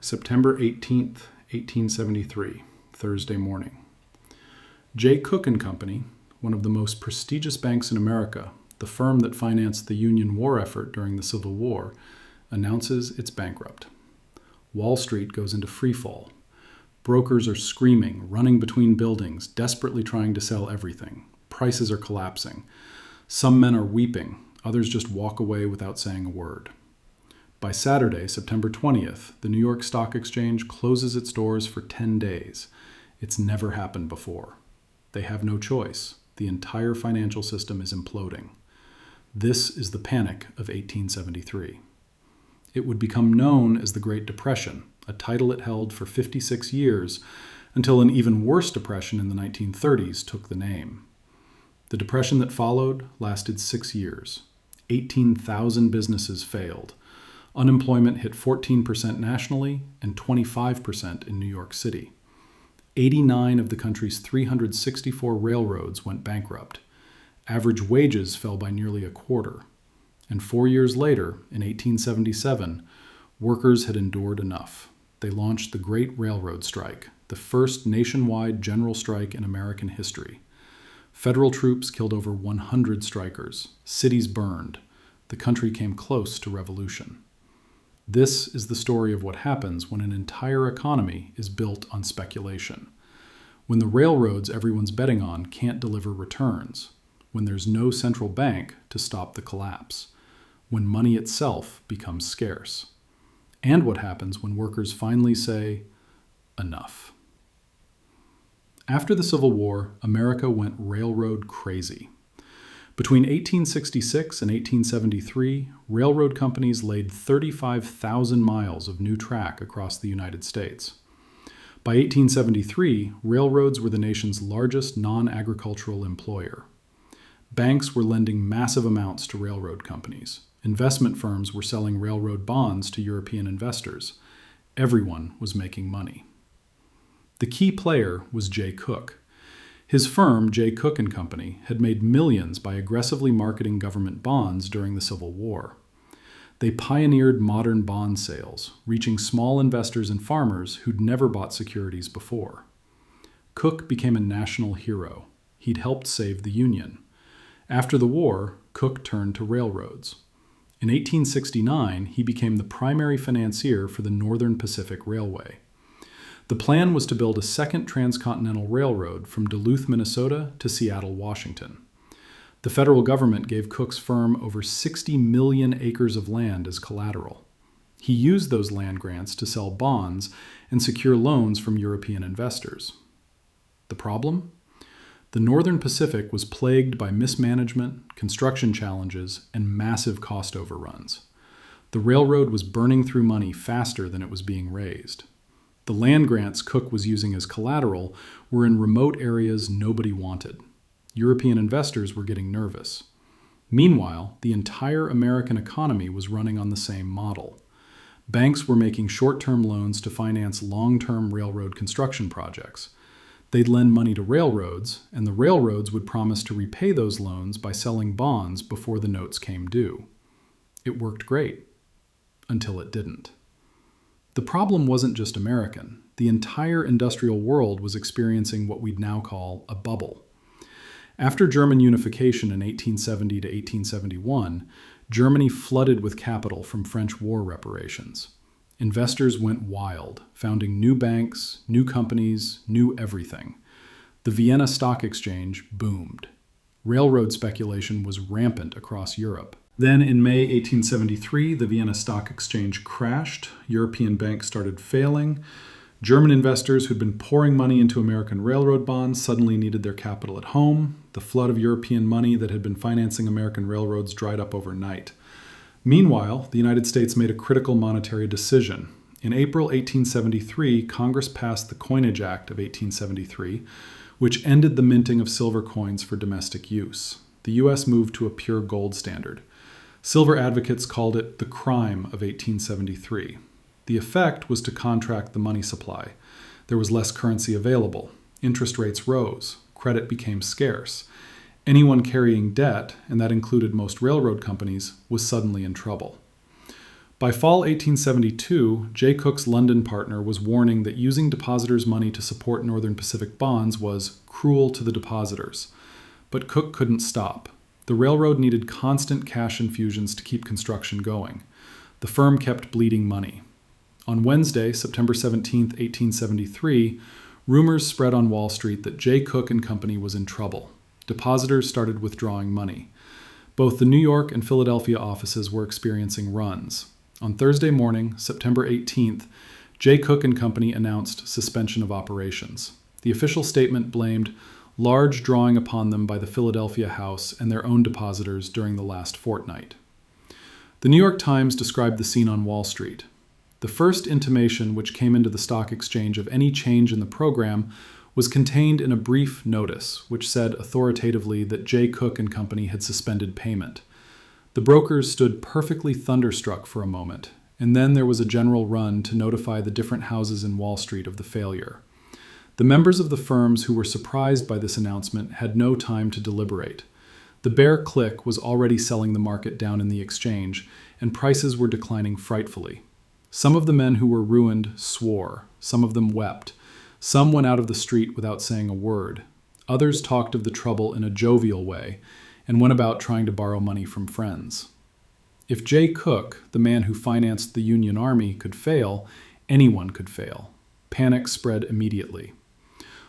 September 18th, 1873, Thursday morning. J. Cook and Company, one of the most prestigious banks in America, the firm that financed the Union war effort during the Civil War, announces it's bankrupt. Wall Street goes into freefall. Brokers are screaming, running between buildings, desperately trying to sell everything. Prices are collapsing. Some men are weeping. Others just walk away without saying a word. By Saturday, September 20th, the New York Stock Exchange closes its doors for 10 days. It's never happened before. They have no choice. The entire financial system is imploding. This is the panic of 1873. It would become known as the Great Depression, a title it held for 56 years, until an even worse depression in the 1930s took the name. The depression that followed lasted 6 years. 18,000 businesses failed. Unemployment hit 14% nationally and 25% in New York City. 89 of the country's 364 railroads went bankrupt. Average wages fell by nearly a quarter. And 4 years later, in 1877, workers had endured enough. They launched the Great Railroad Strike, the first nationwide general strike in American history. Federal troops killed over 100 strikers. Cities burned. The country came close to revolution. This is the story of what happens when an entire economy is built on speculation. When the railroads everyone's betting on can't deliver returns. When there's no central bank to stop the collapse. When money itself becomes scarce. And what happens when workers finally say, enough. After the Civil War, America went railroad crazy. Between 1866 and 1873, railroad companies laid 35,000 miles of new track across the United States. By 1873, railroads were the nation's largest non-agricultural employer. Banks were lending massive amounts to railroad companies. Investment firms were selling railroad bonds to European investors. Everyone was making money. The key player was J. Cook. His firm, J. Cook and Company, had made millions by aggressively marketing government bonds during the Civil War. They pioneered modern bond sales, reaching small investors and farmers who'd never bought securities before. Cook became a national hero. He'd helped save the Union. After the war, Cook turned to railroads. In 1869, he became the primary financier for the Northern Pacific Railway. The plan was to build a second transcontinental railroad from Duluth, Minnesota to Seattle, Washington. The federal government gave Cook's firm over 60 million acres of land as collateral. He used those land grants to sell bonds and secure loans from European investors. The problem? The Northern Pacific was plagued by mismanagement, construction challenges, and massive cost overruns. The railroad was burning through money faster than it was being raised. The land grants Cook was using as collateral were in remote areas nobody wanted. European investors were getting nervous. Meanwhile, the entire American economy was running on the same model. Banks were making short-term loans to finance long-term railroad construction projects. They'd lend money to railroads, and the railroads would promise to repay those loans by selling bonds before the notes came due. It worked great, until it didn't. The problem wasn't just American. The entire industrial world was experiencing what we'd now call a bubble. After German unification in 1870 to 1871, Germany flooded with capital from French war reparations. Investors went wild, founding new banks, new companies, new everything. The Vienna Stock Exchange boomed. Railroad speculation was rampant across Europe. Then in May 1873, the Vienna Stock Exchange crashed. European banks started failing. German investors who'd been pouring money into American railroad bonds suddenly needed their capital at home. The flood of European money that had been financing American railroads dried up overnight. Meanwhile, the United States made a critical monetary decision. In April 1873, Congress passed the Coinage Act of 1873, which ended the minting of silver coins for domestic use. The U.S. moved to a pure gold standard. Silver advocates called it the crime of 1873. The effect was to contract the money supply. There was less currency available. Interest rates rose. Credit became scarce. Anyone carrying debt, and that included most railroad companies, was suddenly in trouble. By fall 1872, Jay Cook's London partner was warning that using depositors' money to support Northern Pacific bonds was cruel to the depositors. But Cook couldn't stop. The railroad needed constant cash infusions to keep construction going. The firm kept bleeding money. On Wednesday, September 17, 1873, rumors spread on Wall Street that Jay Cook and Company was in trouble. Depositors started withdrawing money. Both the New York and Philadelphia offices were experiencing runs. On Thursday morning, September 18th, Jay Cook and Company announced suspension of operations. The official statement blamed large drawing upon them by the Philadelphia House and their own depositors during the last fortnight. The New York Times described the scene on Wall Street. The first intimation which came into the stock exchange of any change in the program was contained in a brief notice, which said authoritatively that Jay Cook and Company had suspended payment. The brokers stood perfectly thunderstruck for a moment, and then there was a general run to notify the different houses in Wall Street of the failure. The members of the firms who were surprised by this announcement had no time to deliberate. The bear clique was already selling the market down in the exchange, and prices were declining frightfully. Some of the men who were ruined swore, some of them wept, some went out of the street without saying a word. Others talked of the trouble in a jovial way, and went about trying to borrow money from friends. If Jay Cook, the man who financed the Union Army, could fail, anyone could fail. Panic spread immediately.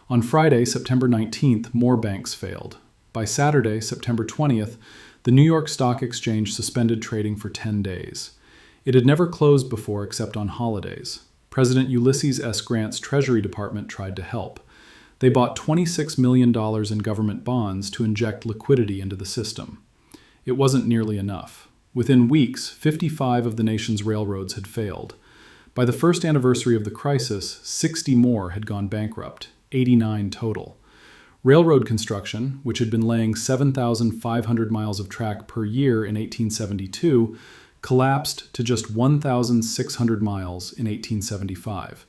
On Friday, September 19th, more banks failed. By Saturday, September 20th, the New York Stock Exchange suspended trading for 10 days. It had never closed before except on holidays. President Ulysses S. Grant's Treasury Department tried to help. They bought $26 million in government bonds to inject liquidity into the system. It wasn't nearly enough. Within weeks, 55 of the nation's railroads had failed. By the first anniversary of the crisis, 60 more had gone bankrupt, 89 total. Railroad construction, which had been laying 7,500 miles of track per year in 1872, collapsed to just 1,600 miles in 1875.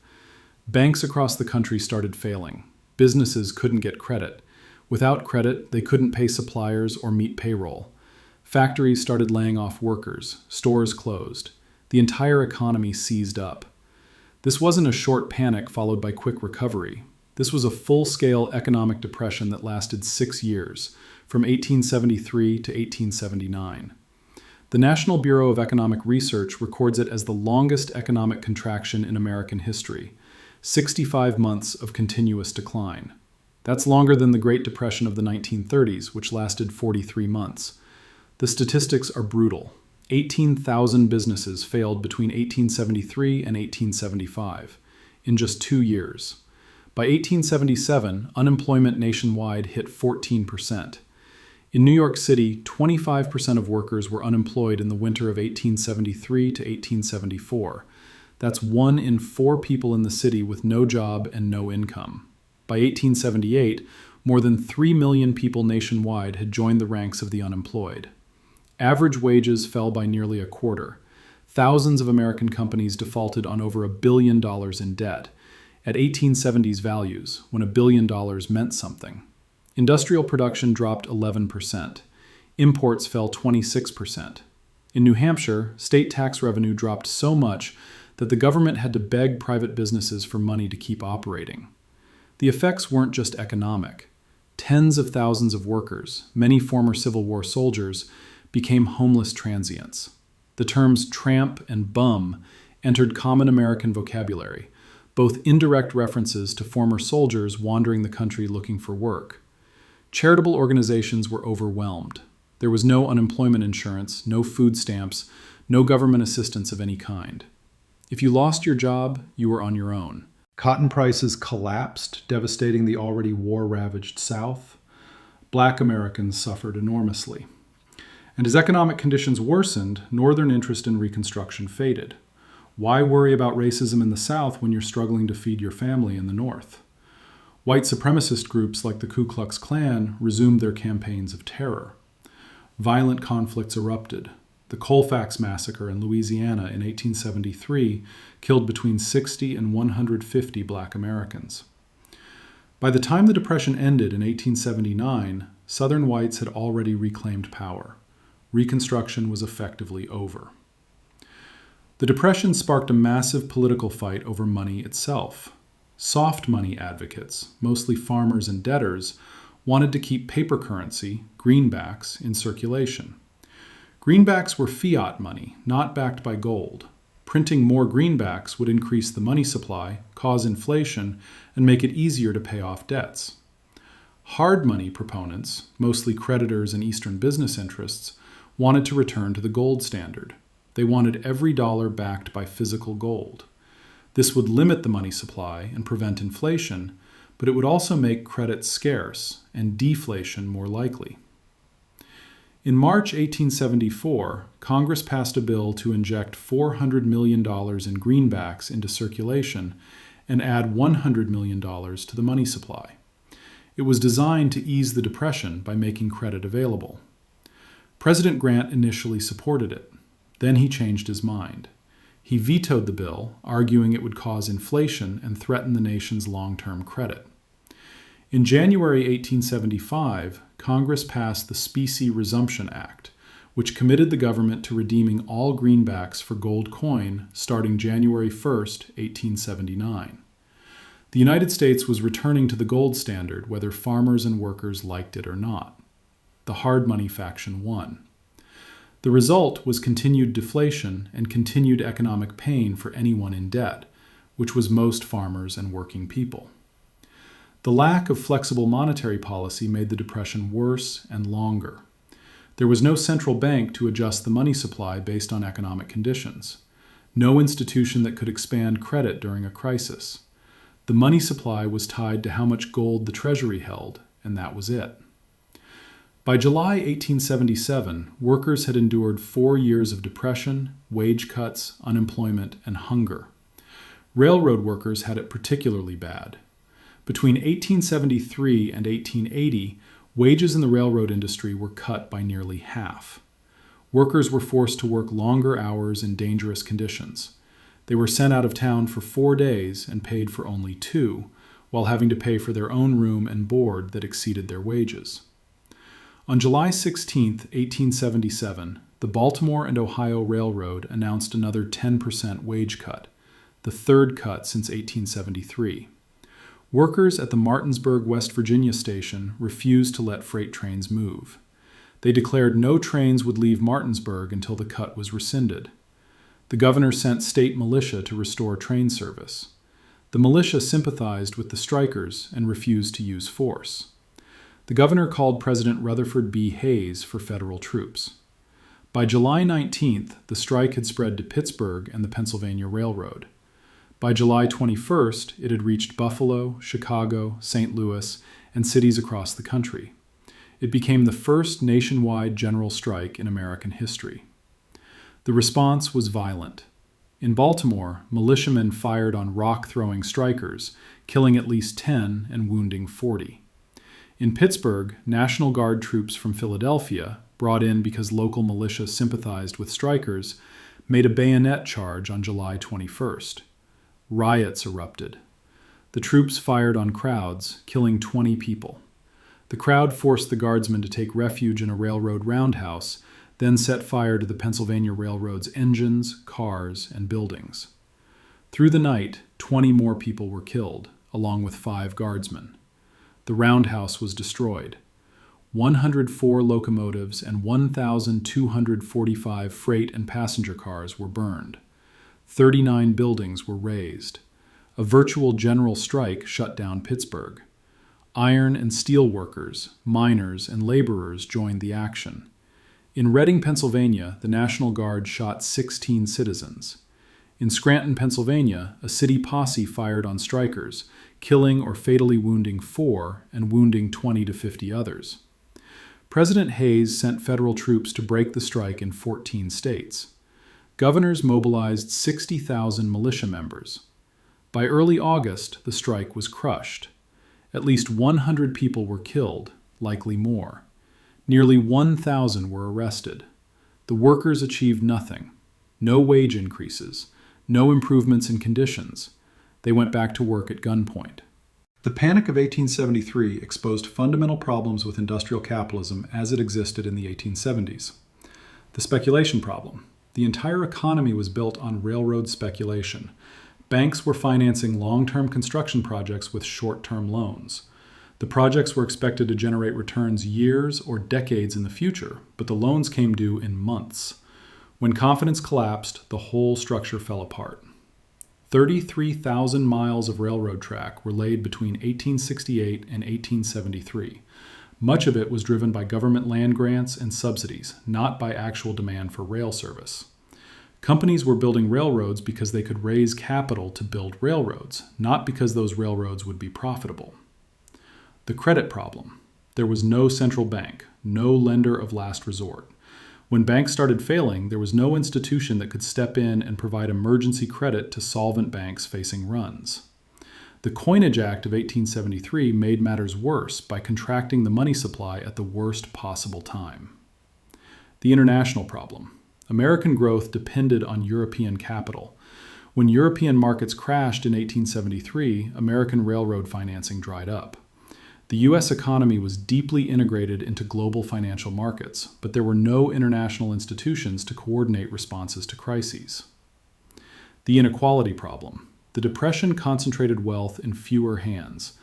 Banks across the country started failing. Businesses couldn't get credit. Without credit, they couldn't pay suppliers or meet payroll. Factories started laying off workers. Stores closed. The entire economy seized up. This wasn't a short panic followed by quick recovery. This was a full-scale economic depression that lasted 6 years, from 1873 to 1879. The National Bureau of Economic Research records it as the longest economic contraction in American history. 65 months of continuous decline. That's longer than the Great Depression of the 1930s, which lasted 43 months. The statistics are brutal. 18,000 businesses failed between 1873 and 1875, in just 2 years. By 1877, unemployment nationwide hit 14%. In New York City, 25% of workers were unemployed in the winter of 1873 to 1874. That's 1 in 4 people in the city with no job and no income. By 1878, more than 3 million people nationwide had joined the ranks of the unemployed. Average wages fell by nearly a quarter. Thousands of American companies defaulted on over $1 billion in debt, at 1870's values, when $1 billion meant something. Industrial production dropped 11%. Imports fell 26%. In New Hampshire, state tax revenue dropped so much that the government had to beg private businesses for money to keep operating. The effects weren't just economic. Tens of thousands of workers, many former Civil War soldiers, became homeless transients. The terms tramp and bum entered common American vocabulary, both indirect references to former soldiers wandering the country looking for work. Charitable organizations were overwhelmed. There was no unemployment insurance, no food stamps, no government assistance of any kind. If you lost your job, you were on your own. Cotton prices collapsed, devastating the already war-ravaged South. Black Americans suffered enormously. And as economic conditions worsened, Northern interest in Reconstruction faded. Why worry about racism in the South when you're struggling to feed your family in the North? White supremacist groups like the Ku Klux Klan resumed their campaigns of terror. Violent conflicts erupted. The Colfax Massacre in Louisiana in 1873 killed between 60 and 150 Black Americans. By the time the Depression ended in 1879, Southern whites had already reclaimed power. Reconstruction was effectively over. The Depression sparked a massive political fight over money itself. Soft money advocates, mostly farmers and debtors, wanted to keep paper currency, greenbacks, in circulation. Greenbacks were fiat money, not backed by gold. Printing more greenbacks would increase the money supply, cause inflation, and make it easier to pay off debts. Hard money proponents, mostly creditors and Eastern business interests, wanted to return to the gold standard. They wanted every dollar backed by physical gold. This would limit the money supply and prevent inflation, but it would also make credit scarce and deflation more likely. In March 1874, Congress passed a bill to inject $400 million in greenbacks into circulation and add $100 million to the money supply. It was designed to ease the Depression by making credit available. President Grant initially supported it. Then he changed his mind. He vetoed the bill, arguing it would cause inflation and threaten the nation's long-term credit. In January 1875, Congress passed the Specie Resumption Act, which committed the government to redeeming all greenbacks for gold coin starting January 1, 1879. The United States was returning to the gold standard whether farmers and workers liked it or not. The hard money faction won. The result was continued deflation and continued economic pain for anyone in debt, which was most farmers and working people. The lack of flexible monetary policy made the Depression worse and longer. There was no central bank to adjust the money supply based on economic conditions, no institution that could expand credit during a crisis. The money supply was tied to how much gold the Treasury held, and that was it. By July 1877, workers had endured 4 years of depression, wage cuts, unemployment, and hunger. Railroad workers had it particularly bad. Between 1873 and 1880, wages in the railroad industry were cut by nearly half. Workers were forced to work longer hours in dangerous conditions. They were sent out of town for 4 days and paid for only 2, while having to pay for their own room and board that exceeded their wages. On July 16, 1877, the Baltimore and Ohio Railroad announced another 10% wage cut, the third cut since 1873. Workers at the Martinsburg, West Virginia station refused to let freight trains move. They declared no trains would leave Martinsburg until the cut was rescinded. The governor sent state militia to restore train service. The militia sympathized with the strikers and refused to use force. The governor called President Rutherford B. Hayes for federal troops. By July 19th, the strike had spread to Pittsburgh and the Pennsylvania Railroad. By July 21st, it had reached Buffalo, Chicago, St. Louis, and cities across the country. It became the first nationwide general strike in American history. The response was violent. In Baltimore, militiamen fired on rock-throwing strikers, killing at least 10 and wounding 40. In Pittsburgh, National Guard troops from Philadelphia, brought in because local militia sympathized with strikers, made a bayonet charge on July 21st. Riots erupted. The troops fired on crowds, killing 20 people. The crowd forced the guardsmen to take refuge in a railroad roundhouse, then set fire to the Pennsylvania Railroad's engines, cars, and buildings. Through the night, 20 more people were killed, along with 5 guardsmen. The roundhouse was destroyed. 104 locomotives and 1,245 freight and passenger cars were burned. 39 buildings were razed. A virtual general strike shut down Pittsburgh. Iron and steel workers, miners, and laborers joined the action. In Reading, Pennsylvania, the National Guard shot 16 citizens. In Scranton, Pennsylvania, a city posse fired on strikers, killing or fatally wounding 4 and wounding 20 to 50 others. President Hayes sent federal troops to break the strike in 14 states. Governors mobilized 60,000 militia members. By early August, the strike was crushed. At least 100 people were killed, likely more. Nearly 1,000 were arrested. The workers achieved nothing. No wage increases. No improvements in conditions. They went back to work at gunpoint. The Panic of 1873 exposed fundamental problems with industrial capitalism as it existed in the 1870s. The speculation problem. The entire economy was built on railroad speculation. Banks were financing long-term construction projects with short-term loans. The projects were expected to generate returns years or decades in the future, but the loans came due in months. When confidence collapsed, the whole structure fell apart. 33,000 miles of railroad track were laid between 1868 and 1873. Much of it was driven by government land grants and subsidies, not by actual demand for rail service. Companies were building railroads because they could raise capital to build railroads, not because those railroads would be profitable. The credit problem. There was no central bank, no lender of last resort. When banks started failing, there was no institution that could step in and provide emergency credit to solvent banks facing runs. The Coinage Act of 1873 made matters worse by contracting the money supply at the worst possible time. The international problem. American growth depended on European capital. When European markets crashed in 1873, American railroad financing dried up. The U.S. economy was deeply integrated into global financial markets, but there were no international institutions to coordinate responses to crises. The inequality problem. The Depression concentrated wealth in fewer hands.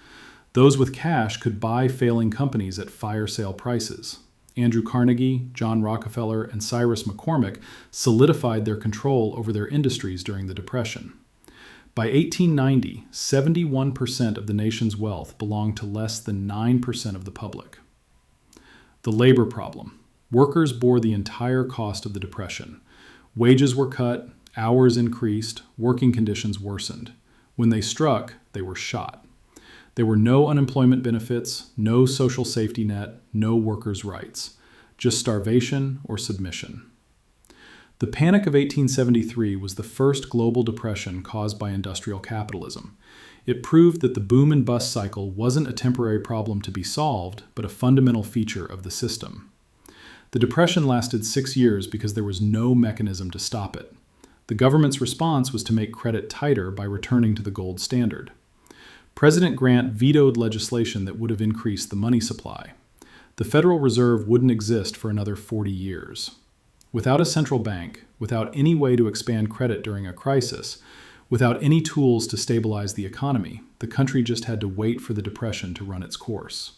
Those with cash could buy failing companies at fire sale prices. Andrew Carnegie, John Rockefeller, and Cyrus McCormick solidified their control over their industries during the Depression. By 1890, 71% of the nation's wealth belonged to less than 9% of the public. The labor problem. Workers bore the entire cost of the Depression. Wages were cut, hours increased, working conditions worsened. When they struck, they were shot. There were no unemployment benefits, no social safety net, no workers' rights, just starvation or submission. The Panic of 1873 was the first global depression caused by industrial capitalism. It proved that the boom and bust cycle wasn't a temporary problem to be solved, but a fundamental feature of the system. The depression lasted 6 years because there was no mechanism to stop it. The government's response was to make credit tighter by returning to the gold standard. President Grant vetoed legislation that would have increased the money supply. The Federal Reserve wouldn't exist for another 40 years. Without a central bank, without any way to expand credit during a crisis, without any tools to stabilize the economy, the country just had to wait for the Depression to run its course.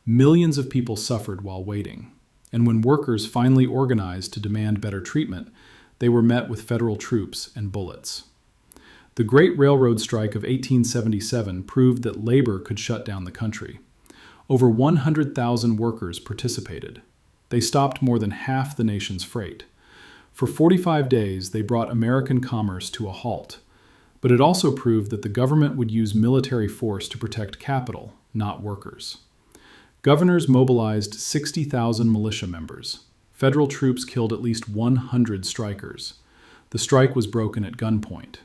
Millions of people suffered while waiting. And when workers finally organized to demand better treatment, they were met with federal troops and bullets. The Great Railroad Strike of 1877 proved that labor could shut down the country. Over 100,000 workers participated. They stopped more than half the nation's freight. For 45 days, they brought American commerce to a halt. But it also proved that the government would use military force to protect capital, not workers. Governors mobilized 60,000 militia members. Federal troops killed at least 100 strikers. The strike was broken at gunpoint.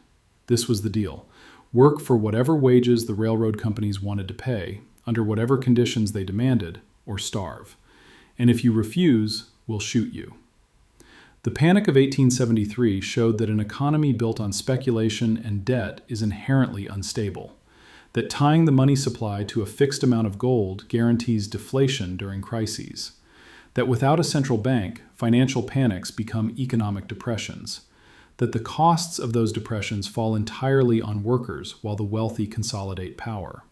This was the deal. Work for whatever wages the railroad companies wanted to pay, under whatever conditions they demanded, or starve. And if you refuse, we'll shoot you. The Panic of 1873 showed that an economy built on speculation and debt is inherently unstable, that tying the money supply to a fixed amount of gold guarantees deflation during crises, that without a central bank, financial panics become economic depressions, that the costs of those depressions fall entirely on workers while the wealthy consolidate power.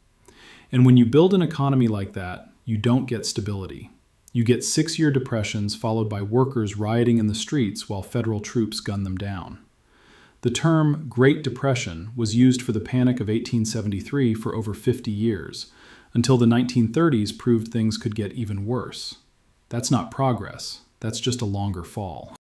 And when you build an economy like that, you don't get stability. You get 6-year depressions followed by workers rioting in the streets while federal troops gun them down. The term Great Depression was used for the Panic of 1873 for over 50 years, until the 1930s proved things could get even worse. That's not progress, that's just a longer fall.